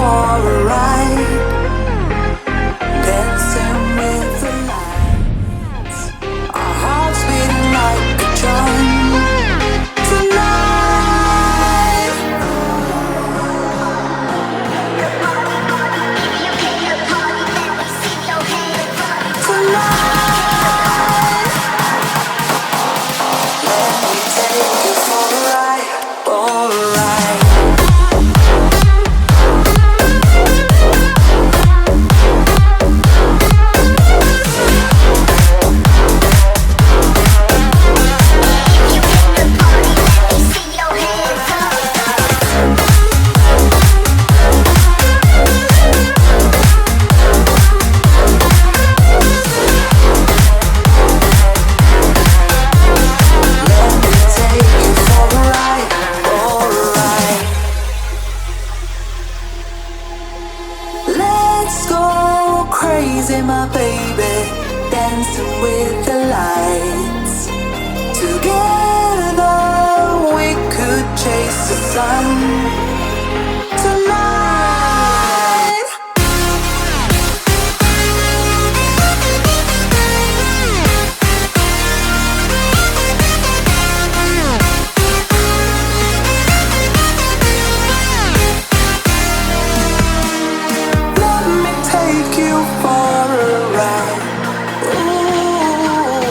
for a ride, dancing with the lights, our hearts beating like a drum. Tonight, let me take you for a ride, for a ride. Let's go crazy, my baby, dancing with the lights. Together we could chase the sun tonight. Let me take you for a ride. Ooh,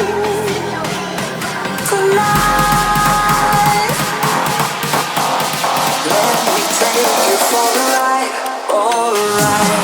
tonight. Let me take you for a ride, for a ride.